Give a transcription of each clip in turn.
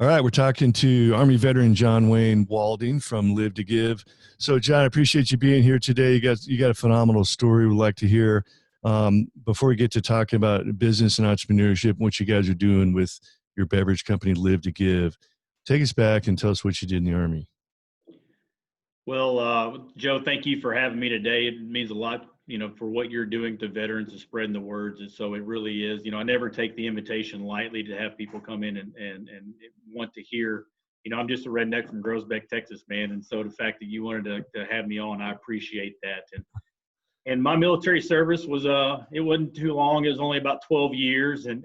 All right, we're talking to Army veteran John Wayne Walding from Live to Give. So, John, I appreciate you being here today. You got a phenomenal story we'd like to hear. Before we get to talking about business and entrepreneurship, and what you guys are doing with your beverage company, Live to Give, take us back and tell us what you did in the Army. Well, Joe, thank you for having me today. It means a lot, for what you're doing to veterans and spreading the words. And so it really is, I never take the invitation lightly to have people come in and want to hear, I'm just a redneck from Groesbeck, Texas, man. And so the fact that you wanted to have me on, I appreciate that. And my military service was, it wasn't too long. It was only about 12 years. And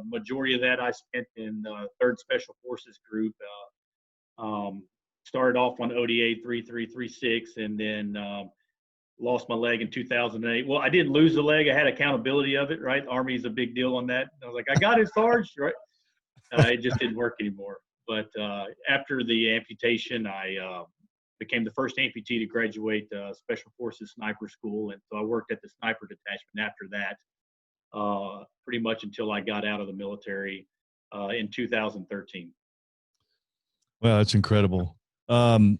majority of that I spent in the 3rd Special Forces Group. Started off on ODA 3336 and then lost my leg in 2008. Well, I didn't lose the leg. I had accountability of it, right? Army is a big deal on that. I was like, I got it, Sarge, right? It just didn't work anymore. But after the amputation, I became the first amputee to graduate Special Forces Sniper School. And so I worked at the Sniper Detachment after that, pretty much until I got out of the military in 2013. Wow, that's incredible. And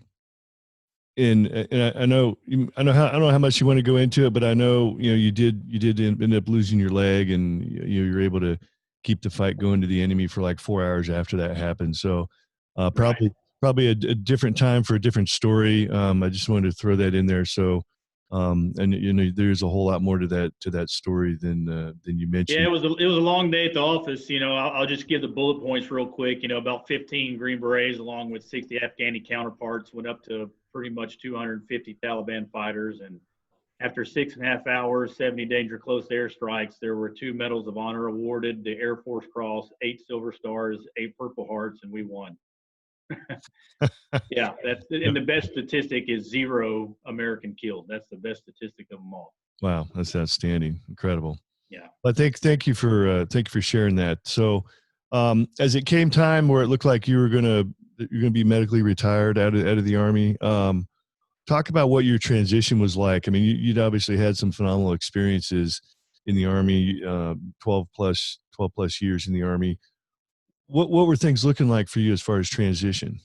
I know I don't know how much you want to go into it, but I know you did end up losing your leg, and you're able to keep the fight going to the enemy for like 4 hours after that happened. So probably Right. probably a different time for a different story. I just wanted to throw that in there. So and there's a whole lot more to that story than you Yeah, mentioned. it was a long day at the office. I'll just give the bullet points real quick. About 15 Green Berets along with 60 Afghani counterparts went up to pretty much 250 Taliban fighters. And after 6.5 hours, 70 danger close air strikes, there were 2 Medals of Honor awarded, the Air Force Cross, 8 Silver Stars, 8 Purple Hearts, and we won. Yeah, and the best statistic is 0 American killed. That's the best statistic of them all. Wow, that's outstanding, incredible. Yeah. But thank you for sharing that. So, as it came time where it looked like you're gonna be medically retired out of the Army, talk about what your transition was like. I mean, you'd obviously had some phenomenal experiences in the Army, 12 plus years in the Army. What were things looking like for you as far as transition?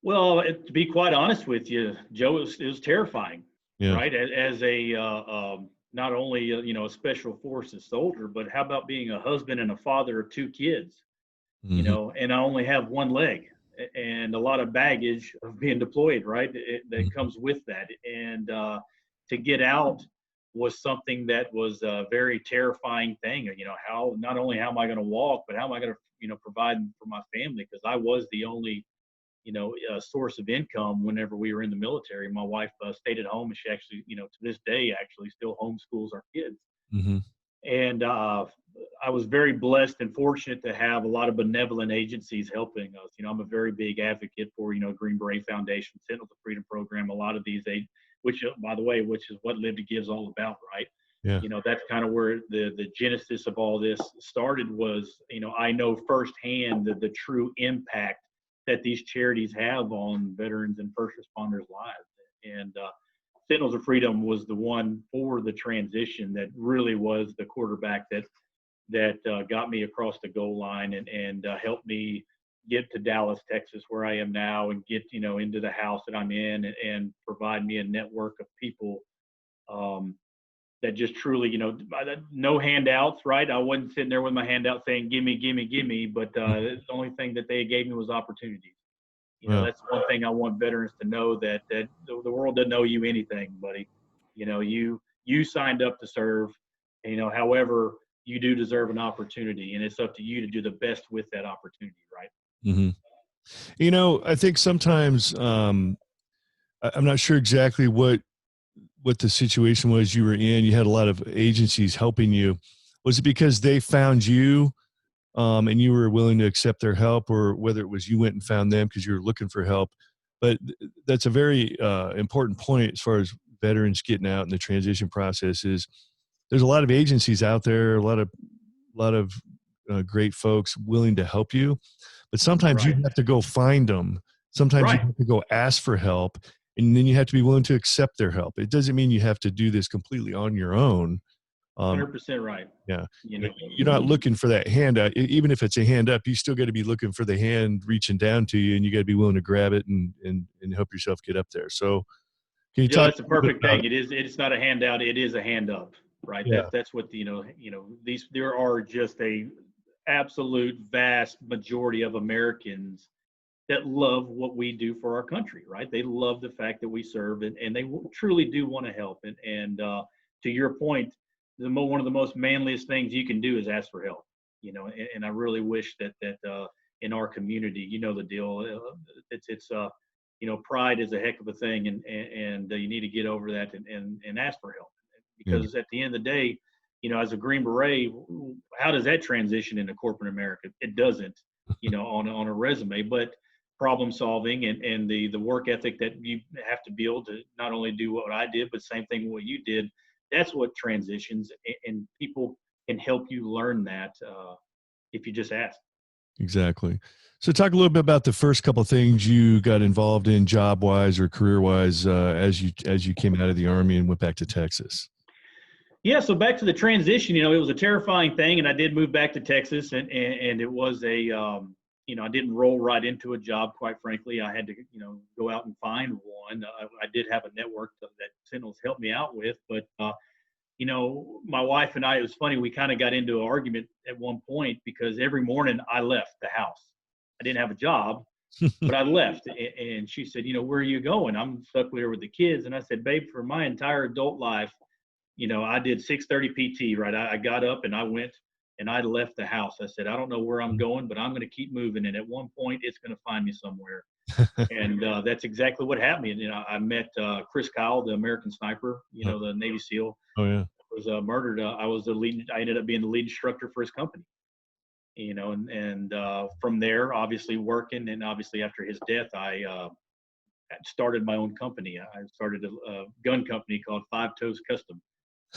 Well, to be quite honest with you, Joe, it was terrifying, Yeah. right? As a not only a special forces soldier, but how about being a husband and a father of 2 kids? Mm-hmm. And I only have one leg, and a lot of baggage of being deployed, right? That Mm-hmm. comes with that, and to get out was something that was a very terrifying thing. How not only how am I going to walk, but how am I going to provide for my family, because I was the only source of income whenever we were in the military. My wife stayed at home, and she actually, to this day, actually still homeschools our kids. Mm-hmm. And I was very blessed and fortunate to have a lot of benevolent agencies helping us. I'm a very big advocate for, Green Beret Foundation, Sentinels of Freedom Program, a lot of these, which, by the way, which is what Live to Give is all about, right? Yeah. That's kind of where the genesis of all this started was, I know firsthand the true impact that these charities have on veterans and first responders' lives. And Sentinels of Freedom was the one for the transition that really was the quarterback that got me across the goal line and helped me get to Dallas, Texas, where I am now, and get into the house that I'm in, and provide me a network of people that just truly, no handouts, right? I wasn't sitting there with my handout saying, gimme, gimme, gimme, but the only thing that they gave me was opportunities. Wow. That's one thing I want veterans to know, that the world doesn't owe you anything, buddy. You signed up to serve, however, you do deserve an opportunity, and it's up to you to do the best with that opportunity, right? Mm-hmm. I think sometimes I'm not sure exactly what the situation was you were in. You had a lot of agencies helping you. Was it because they found you and you were willing to accept their help, or whether it was you went and found them because you were looking for help? But that's a very important point as far as veterans getting out in the transition process. Is there's a lot of agencies out there, a lot of great folks willing to help you, but sometimes you Right. have to go find them. Sometimes you Right. have to go ask for help, and then you have to be willing to accept their help. It doesn't mean you have to do this completely on your own. 100% right. Yeah. You You know, know, you're not looking for that handout. Even if it's a hand up, you still got to be looking for the hand reaching down to you, and you got to be willing to grab it and help yourself get up there. So, can you Joe, talk that's the a little bit perfect about? thing. It's not a handout. It is a hand up, right? Yeah. That's what these there are just a absolute vast majority of Americans that love what we do for our country, right? They love the fact that we serve, and they truly do want to help. And to your point, one of the most manliest things you can do is ask for help. And I really wish that in our community, the deal. It's pride is a heck of a thing, and you need to get over that and ask for help, Yeah. because at the end of the day, as a Green Beret, how does that transition into corporate America? It doesn't, on a resume, but problem solving and the work ethic that you have to be able to not only do what I did, but same thing what you did. That's what transitions, and people can help you learn that if you just ask. Exactly. So, talk a little bit about the first couple of things you got involved in, job wise or career wise, as you came out of the Army and went back to Texas. Yeah, so back to the transition, it was a terrifying thing, and I did move back to Texas, and it was I didn't roll right into a job, quite frankly. I had to, go out and find one. I did have a network that Sentinels helped me out with, but my wife and I, it was funny, we kind of got into an argument at one point because every morning I left the house. I didn't have a job, but I left. And she said, where are you going? I'm stuck here with the kids. And I said, babe, for my entire adult life, I did 6:30 PT, right? I got up and I went and I left the house. I said, I don't know where I'm going, but I'm going to keep moving. And at one point, it's going to find me somewhere. And that's exactly what happened. And, I met Chris Kyle, the American sniper, the Navy SEAL, Oh yeah. was murdered. I was the lead. I ended up being the lead instructor for his company. And from there, obviously working, and obviously after his death, I started my own company. I started a gun company called Five Toes Custom.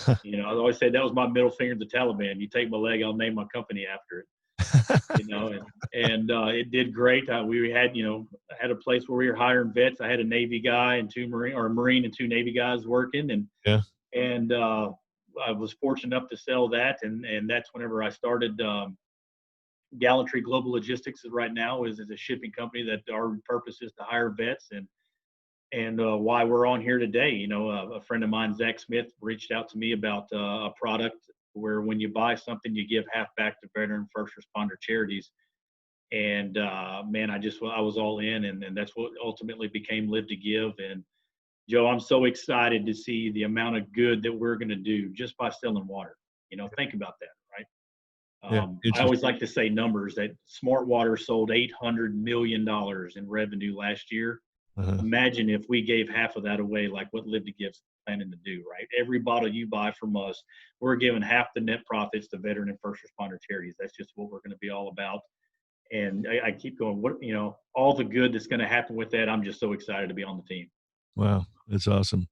I always say that was my middle finger to the Taliban. You take my leg, I'll name my company after it. And it did great. We had a place where we were hiring vets. I had a Navy guy and a Marine and two Navy guys working, Yeah. and I was fortunate enough to sell that, and that's whenever I started. Gallantry Global Logistics right now is a shipping company that our purpose is to hire vets, and why we're on here today. A friend of mine, Zach Smith, reached out to me about a product where when you buy something, you give half back to veteran first responder charities. And man, I was all in, and that's what ultimately became Live to Give. And Joe, I'm so excited to see the amount of good that we're going to do just by selling water. Think about that, right? Yeah. I always Interesting. like to say numbers that Smart Water sold $800 million in revenue last year. Uh-huh. Imagine if we gave half of that away, like what Live to Give's planning to do, right? Every bottle you buy from us, we're giving half the net profits to veteran and first responder charities. That's just what we're going to be all about. And I keep going, all the good that's going to happen with that. I'm just so excited to be on the team. Wow, that's awesome.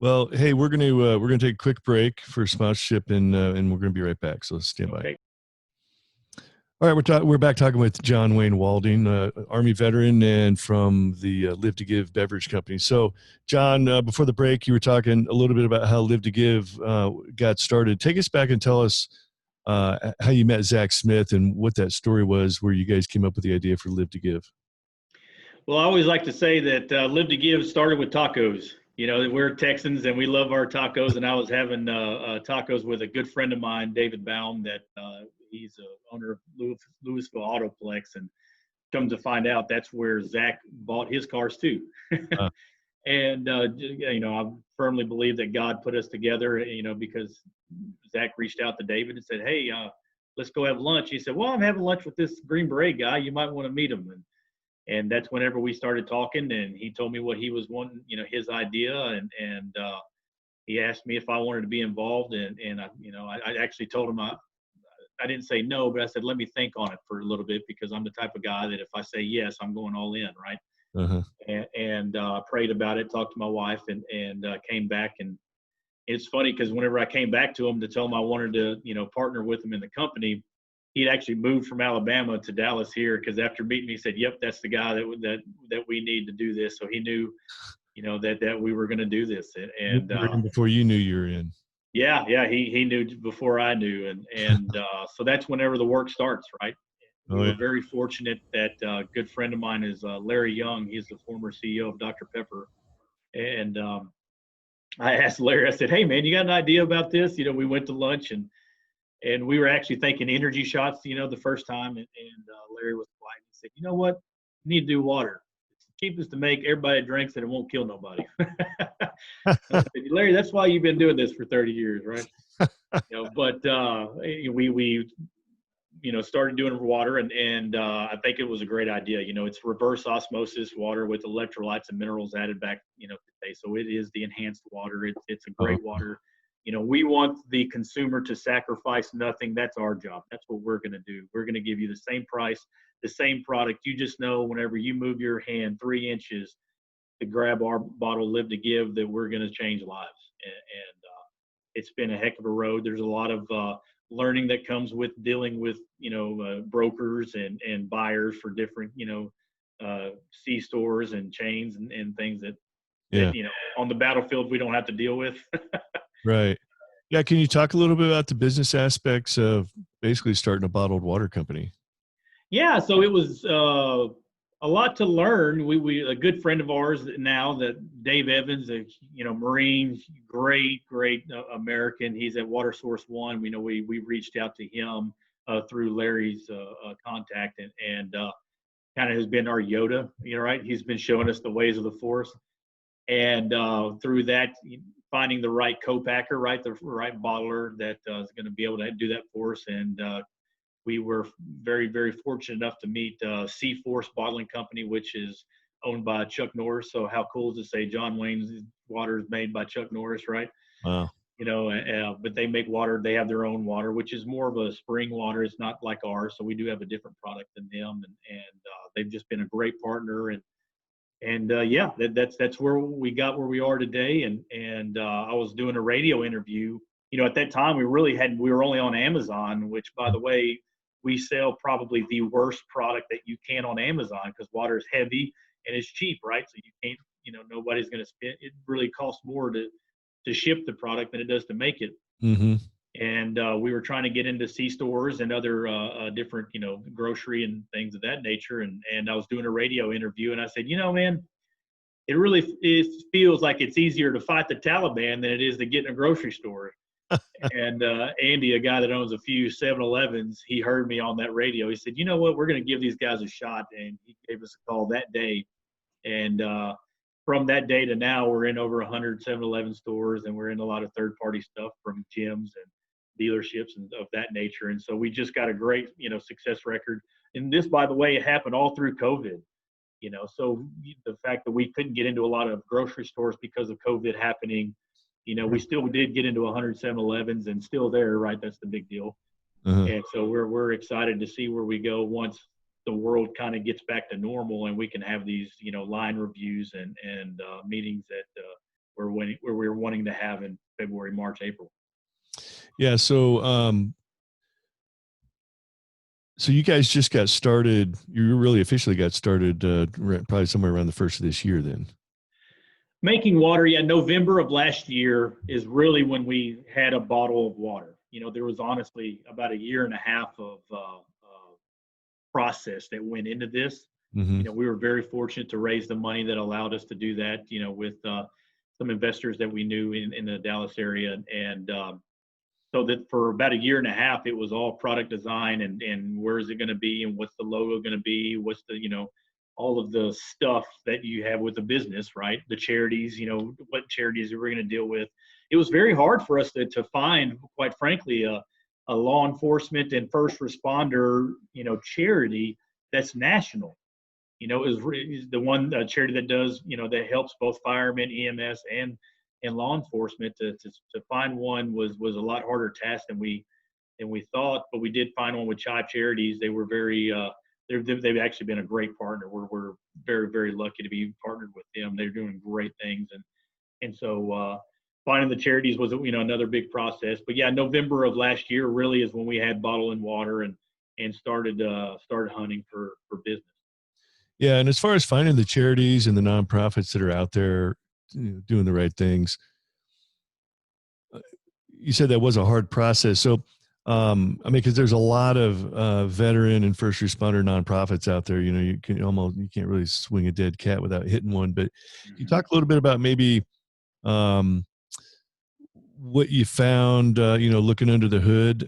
Well, hey, we're gonna take a quick break for sponsorship, and we're gonna be right back. So stand by. Okay. All right, we're back talking with John Wayne Walding, Army veteran, and from the Live to Give beverage company. So, John, before the break, you were talking a little bit about how Live to Give got started. Take us back and tell us how you met Zach Smith and what that story was, where you guys came up with the idea for Live to Give. Well, I always like to say that Live to Give started with tacos. We're Texans and we love our tacos. And I was having tacos with a good friend of mine, David Baum, that he's the owner of Louisville Autoplex. And come to find out, that's where Zach bought his cars too. Uh, And, I firmly believe that God put us together, because Zach reached out to David and said, hey, let's go have lunch. He said, well, I'm having lunch with this Green Beret guy. You might want to meet him. And that's whenever we started talking, and he told me what he was wanting, his idea. And he asked me if I wanted to be involved. And I actually told him I didn't say no, but I said, let me think on it for a little bit, because I'm the type of guy that if I say yes, I'm going all in. Right. uh-huh. And prayed about it, talked to my wife, and came back. And it's funny because whenever I came back to him to tell him I wanted to, partner with him in the company, he'd actually moved from Alabama to Dallas here, because after meeting me, he said, yep, that's the guy that we need to do this. So he knew, that we were going to do this. And You were in before you knew you were in. Yeah, yeah, he knew before I knew, and so that's whenever the work starts, right? We Oh yeah. were very fortunate that a good friend of mine is Larry Young. He's the former CEO of Dr. Pepper, and I asked Larry. I said, "Hey, man, you got an idea about this?" We went to lunch and we were actually thinking energy shots. The first time, and Larry was quiet. He said, "You know what? You need to do water. It's the cheapest to make. Everybody drinks it. It won't kill nobody." I said, Larry, that's why you've been doing this for 30 years, right? But we started doing water, and I think it was a great idea. It's reverse osmosis water with electrolytes and minerals added back, today. So it is the enhanced water. It's a Oh, great water. We want the consumer to sacrifice nothing. That's our job. That's what we're going to do. We're going to give you the same price, the same product. You just know whenever you move your hand 3 inches to grab our bottle Live to Give, that we're going to change lives. And it's been a heck of a road. There's a lot of learning that comes with dealing with brokers and buyers for different C stores and chains and things that yeah. on the battlefield we don't have to deal with. Right. Yeah. Can you talk a little bit about the business aspects of basically starting a bottled water company? Yeah, so it was a lot to learn. We a good friend of ours now, that Dave Evans, a Marine, great American. He's at Water Source One. We know we reached out to him through Larry's contact, and kind of has been our Yoda. Right? He's been showing us the ways of the force, and through that, finding the right co-packer, right, the right bottler that is going to be able to do that for us. And we were very, very fortunate enough to meet Sea Force Bottling Company, which is owned by Chuck Norris. So how cool is to say John Wayne's water is made by Chuck Norris, right? Wow. But they make water. They have their own water, which is more of a spring water. It's not like ours. So we do have a different product than them, and they've just been a great partner. And yeah, that's where we got where we are today. And I was doing a radio interview. At that time we were only on Amazon, which, by the way, we sell probably the worst product that you can on Amazon, because water is heavy and it's cheap, right? So you can't, nobody's going to spend. It really costs more to ship the product than it does to make it. Mm-hmm. And we were trying to get into C stores and other different, grocery and things of that nature. And I was doing a radio interview, and I said, man, it feels like it's easier to fight the Taliban than it is to get in a grocery store. And Andy, a guy that owns a few 7-Elevens, he heard me on that radio. He said, "You know what? We're going to give these guys a shot." And he gave us a call that day. And from that day to now, we're in over 100 7-Eleven stores, and we're in a lot of third-party stuff from gyms and dealerships and of that nature. And so we just got a great, success record. And this, by the way, it happened all through COVID. So the fact that we couldn't get into a lot of grocery stores because of COVID happening, we still did get into 100 7-Elevens and still there, right? That's the big deal. Uh-huh. And so we're excited to see where we go once the world kind of gets back to normal, and we can have these, line reviews and meetings that we're wanting to have in February, March, April. Yeah. So you guys just got started. You really officially got started probably somewhere around the first of this year then. Making water, yeah, November of last year is really when we had a bottle of water. There was honestly about a year and a half of process that went into this. Mm-hmm. We were very fortunate to raise the money that allowed us to do that, with some investors that we knew in the Dallas area. And so that for about a year and a half, it was all product design and where is it going to be and what's the logo going to be, what's the, all of the stuff that you have with the business, right? The charities, what charities are we going to deal with? It was very hard for us to find, quite frankly, a law enforcement and first responder, charity that's national. Is the one charity that does, that helps both firemen, EMS, and law enforcement. To find one was a lot harder task than we thought, but we did find one with Chive Charities. They were very they've actually been a great partner. We're very, very lucky to be partnered with them. They're doing great things, and so finding the charities was another big process. But yeah, November of last year really is when we had Bottle and Water and started hunting for business. Yeah. And as far as finding the charities and the nonprofits that are out there doing the right things, you said that was a hard process. So, I mean, because there's a lot of veteran and first responder nonprofits out there. You can't really swing a dead cat without hitting one. But you Mhm. talk a little bit about maybe um, what you found, looking under the hood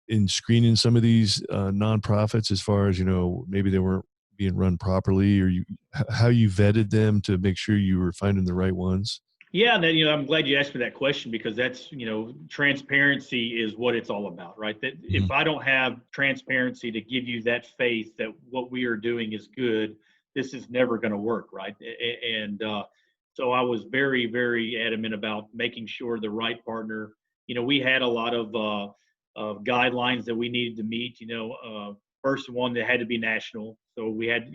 in screening some of these nonprofits, as far as maybe they weren't being run properly, or how you vetted them to make sure you were finding the right ones. Yeah, and then, I'm glad you asked me that question because that's, transparency is what it's all about, right? That Hmm. if I don't have transparency to give you that faith that what we are doing is good, this is never going to work, right? And so I was very, very adamant about making sure the right partner. We had a lot of guidelines that we needed to meet. First one that had to be national. So we had,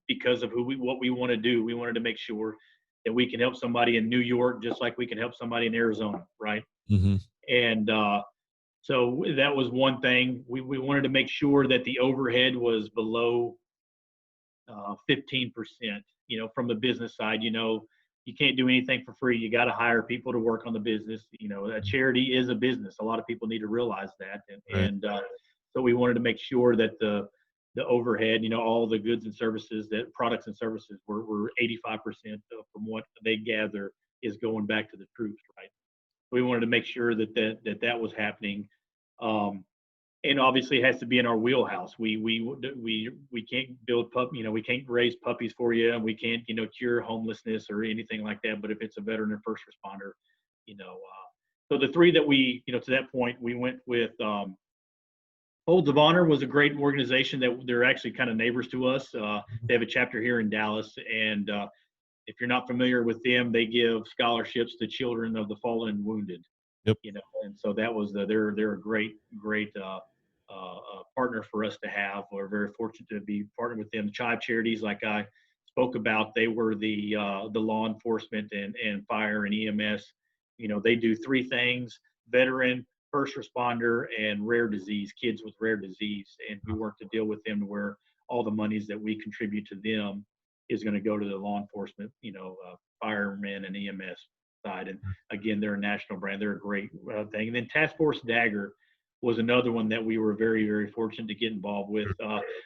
because of what we want to do, we wanted to make sure that we can help somebody in New York just like we can help somebody in Arizona, right? Hmm. And so that was one thing. We wanted to make sure that the overhead was below 15%. From the business side, you can't do anything for free. You got to hire people to work on the business. A charity is a business. A lot of people need to realize that. Right. And so we wanted to make sure that the overhead, all the goods and services, that products and services were 85% from what they gather is going back to the troops, right? We wanted to make sure that was happening. Um, and obviously it has to be in our wheelhouse. We can't we can't raise puppies for you, and we can't cure homelessness or anything like that. But if it's a veteran or first responder, so the three that we to that point we went with. Holds of Honor was a great organization that they're actually kind of neighbors to us. They have a chapter here in Dallas, and if you're not familiar with them, they give scholarships to children of the fallen and wounded. Yep. And so that was they're a great partner for us to have. We're very fortunate to be partnered with them. The Child Charities, like I spoke about, they were the law enforcement and fire and EMS. They do three things: veteran, first responder, and rare disease, kids with rare disease. And we work to deal with them to where all the monies that we contribute to them is going to go to the law enforcement, firemen and EMS side. And again, they're a national brand. They're a great thing. And then Task Force Dagger was another one that we were very, very fortunate to get involved with.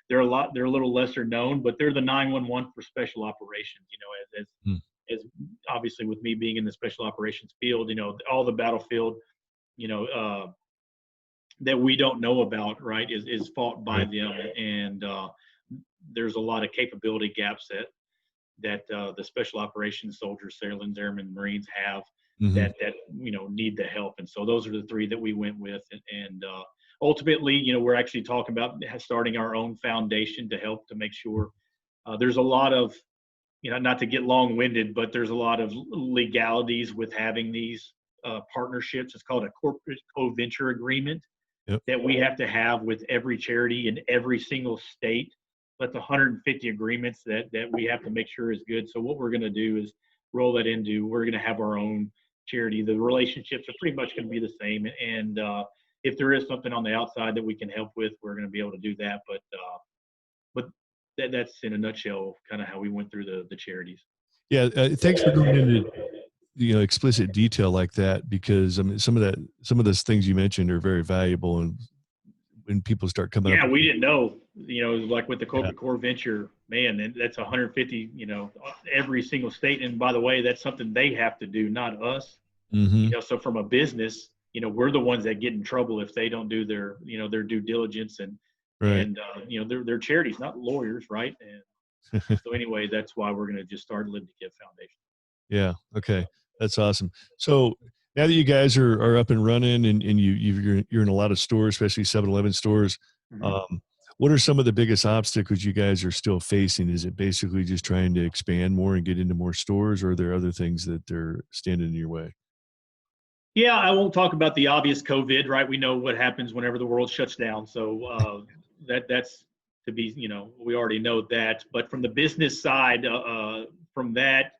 They're a little lesser known, but they're the 911 for special operations. Hmm. As obviously with me being in the special operations field, all the battlefield, you know, uh, that we don't know about, right, is fought by Right. them, and there's a lot of capability gaps that the special operations soldiers, sailors, airmen, Marines have Hmm. that need the help. And so those are the three that we went with, and ultimately, we're actually talking about starting our own foundation to help to make sure there's a lot of not to get long-winded, but there's a lot of legalities with having these partnerships. It's called a corporate co-venture agreement Yep. that we have to have with every charity in every single state. That's 150 agreements that we have to make sure is good. So what we're going to do is roll that into. We're going to have our own charity. The relationships are pretty much going to be the same, and if there is something on the outside that we can help with, we're going to be able to do that. But that's in a nutshell kind of how we went through the charities. Yeah. Thanks for going into explicit detail like that, because I mean some of those things you mentioned are very valuable, and when people start coming up Yeah, with we didn't know, like with the yeah. corporate core venture, man, and that's 150, every single state. And by the way, that's something they have to do, not us. Hmm. So from a business, we're the ones that get in trouble if they don't do their due diligence Right. and they're charities, not lawyers, right? And so anyway, that's why we're going to just start Live to Give Foundation. Yeah. Okay. That's awesome. So now that you guys are up and running, and you're in a lot of stores, especially 7-Eleven stores, Mm-hmm. um, what are some of the biggest obstacles you guys are still facing? Is it basically just trying to expand more and get into more stores, or are there other things that they're standing in your way? Yeah, I won't talk about the obvious COVID, right? We know what happens whenever the world shuts down. So that's to be, we already know that. But from the business side, from that,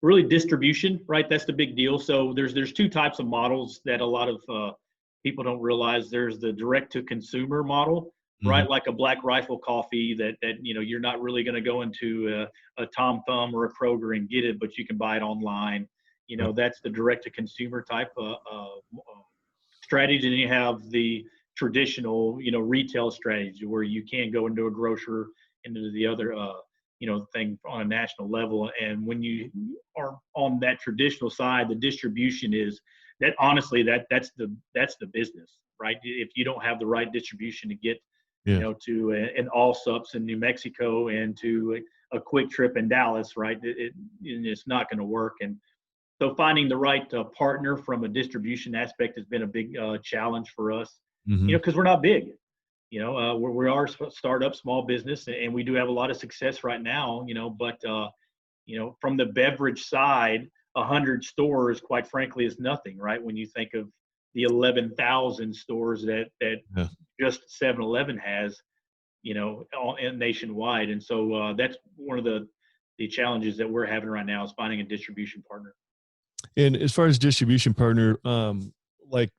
really distribution, right? That's the big deal. So there's two types of models that a lot of people don't realize. There's the direct to consumer model, Hmm. right? Like a Black Rifle coffee that you're not really going to go into a Tom Thumb or a Kroger and get it, but you can buy it online. Right. That's the direct to consumer type strategy, and you have the traditional, retail strategy where you can go into a grocer, into the other, thing on a national level. And when you are on that traditional side, the distribution is that, honestly, that's the business, right? If you don't have the right distribution to get, Yeah. to an Allsups in New Mexico and to a Quick Trip in Dallas, right? It's not going to work. And so finding the right partner from a distribution aspect has been a big challenge for us, Hmm. because we're not big. We are startup, small business, and we do have a lot of success right now. But from the beverage side, 100 stores, quite frankly, is nothing, right? When you think of the 11,000 stores that Yeah. just 7-Eleven has, nationwide. And so that's one of the challenges that we're having right now, is finding a distribution partner. And as far as distribution partner, like,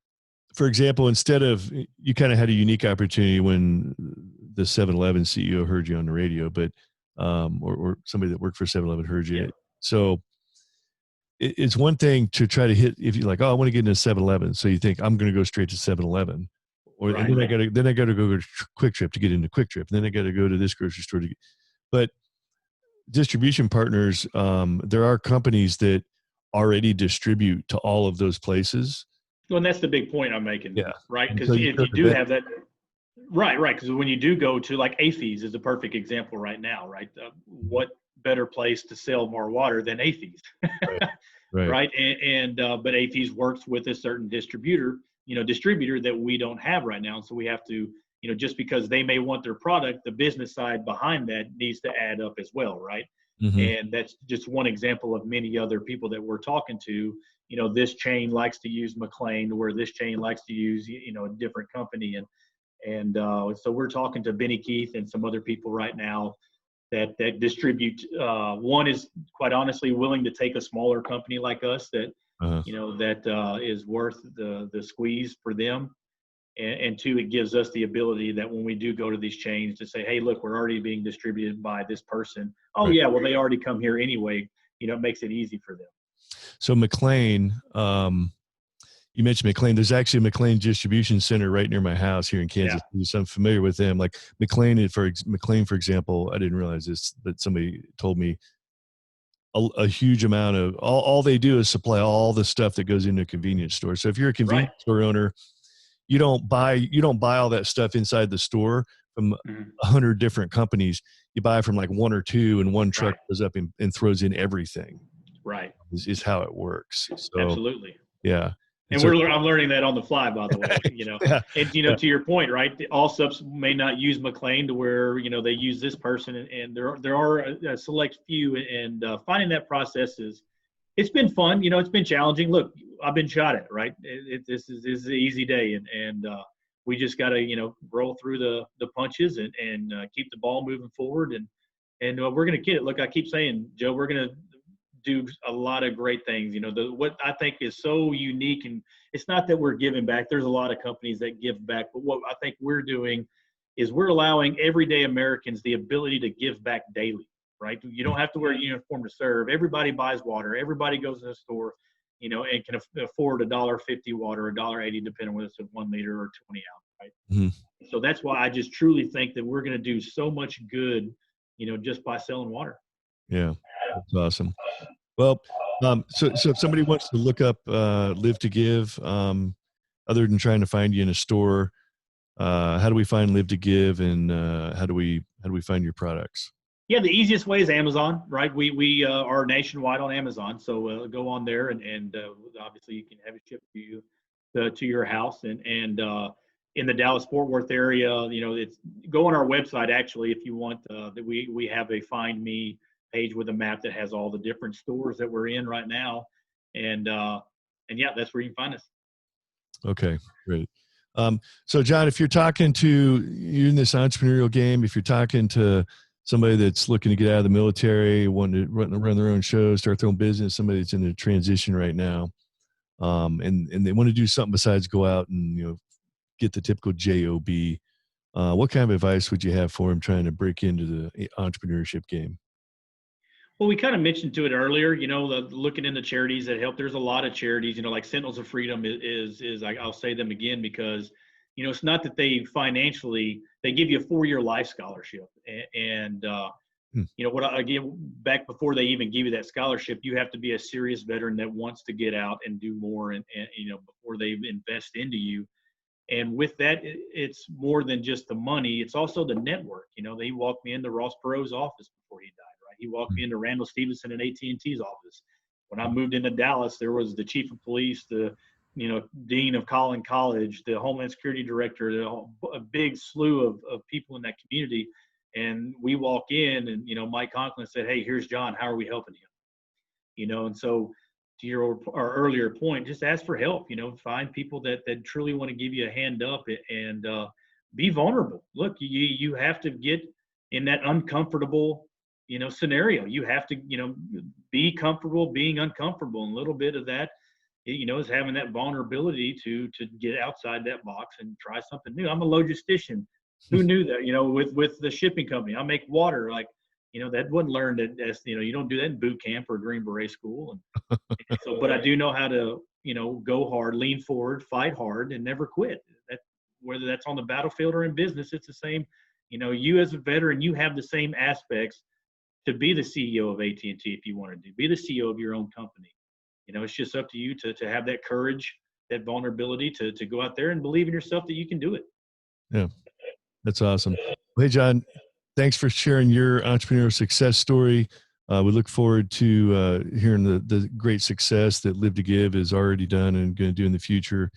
for example, instead of, you kind of had a unique opportunity when the 7-Eleven CEO heard you on the radio, but or somebody that worked for 7-Eleven heard you. Yeah. So it's one thing to try to hit, if you're like, oh, I want to get into 7-Eleven. So you think I'm going to go straight to 7-Eleven, and Right. then I got to go to Quick Trip to get into Quick Trip. And then I got to go to this grocery store to get, but distribution partners, there are companies that already distribute to all of those places. Well, and that's the big point I'm making, Yeah. right? And Because so you if go you to do them. have that, right. Because when you do go to, like, AFES is a perfect example right now, right? What better place to sell more water than AFES? Right. Right. Right. But AFES works with a certain distributor that we don't have right now. So we have to, just because they may want their product, the business side behind that needs to add up as well, right? Mm-hmm. And that's just one example of many other people that we're talking to. This chain likes to use McLean, where this chain likes to use, a different company. So we're talking to Benny Keith and some other people right now that distribute. One is, quite honestly, willing to take a smaller company like us that, Uh-huh. that is worth the squeeze for them. And two, it gives us the ability that when we do go to these chains to say, hey, look, we're already being distributed by this person. Oh, Right. yeah, well, they already come here anyway. It makes it easy for them. So McLean, you mentioned McLean. There's actually a McLean distribution center right near my house here in Kansas City. So I'm familiar with them. Like McLean, for example, I didn't realize this, but somebody told me a huge amount of all they do is supply all the stuff that goes into a convenience store. So if you're a convenience store owner, you don't buy all that stuff inside the store from 100 different companies. You buy from like one or two, and one truck goes up and throws in everything. Right. Is how it works. So Absolutely. yeah. And so, I'm learning that on the fly, by the way. yeah. And to your point, right? All subs may not use McLean to where they use this person, and there are a select few, and finding that process it's been fun. It's been challenging. Look, I've been shot at, right? This is an easy day, and we just got to roll through the punches and keep the ball moving forward, and we're gonna get it. Look, I keep saying, Joe, we're gonna do a lot of great things. What I think is so unique, and it's not that we're giving back. There's a lot of companies that give back, but what I think we're doing is we're allowing everyday Americans the ability to give back daily, right? You don't have to wear a uniform to serve. Everybody buys water. Everybody goes to the store, and can afford $1.50 water, $1.80, depending on whether it's a 1 liter or 20 ounce, right? Mm-hmm. So that's why I just truly think that we're going to do so much good, just by selling water. Yeah, that's awesome. Well, so if somebody wants to look up Live to Give, other than trying to find you in a store, how do we find Live to Give, and how do we find your products? Yeah, the easiest way is Amazon, right? We are nationwide on Amazon, so go on there, and obviously you can have it shipped to you to your house, and in the Dallas Fort Worth area, it's go on our website actually if you want. That we have a Find Me page with a map that has all the different stores that we're in right now, and yeah, that's where you can find us. Okay, great. So John, if you're in this entrepreneurial game, if you're talking to somebody that's looking to get out of the military, wanting to run their own show, start their own business, somebody that's in a transition right now, and they want to do something besides go out and get the typical job, what kind of advice would you have for them trying to break into the entrepreneurship game? Well, we kind of mentioned to it earlier, looking into charities that help. There's a lot of charities, like Sentinels of Freedom I'll say them again because, it's not that they give you a 4-year life scholarship. Hmm. What I give back before they even give you that scholarship, you have to be a serious veteran that wants to get out and do more and before they invest into you. And with that, it's more than just the money. It's also the network. They walked me into Ross Perot's office before he died, right? He walked me into Randall Stevenson and AT&T's office. When I moved into Dallas, there was the chief of police, the dean of Collin College, the Homeland Security director, a big slew of people in that community. And we walk in, and Mike Conklin said, "Hey, here's John. How are we helping him?" And so to your our earlier point, just ask for help. Find people that truly want to give you a hand up and be vulnerable. Look, you have to get in that uncomfortable scenario. You have to be comfortable being uncomfortable, and a little bit of that is having that vulnerability to get outside that box and try something new. I'm a logistician. Who knew that? With the shipping company, I make water. Like, that wasn't learned as you don't do that in boot camp or Green Beret school. And so, but I do know how to go hard, lean forward, fight hard, and never quit. That whether that's on the battlefield or in business, it's the same. You as a veteran, you have the same aspects to be the CEO of AT&T if you wanted to be the CEO of your own company. It's just up to you to have that courage, that vulnerability to go out there and believe in yourself that you can do it. Yeah, that's awesome. Well, hey, John, thanks for sharing your entrepreneurial success story. We look forward to hearing the great success that Live to Give has already done and going to do in the future.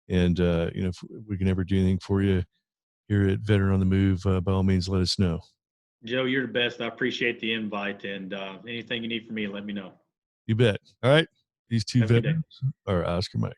And, if we can ever do anything for you here at Veteran on the Move, by all means, let us know. Joe, you're the best. I appreciate the invite, and anything you need from me, let me know. You bet. All right. These two Have a good day. veterans are Oscar Mike.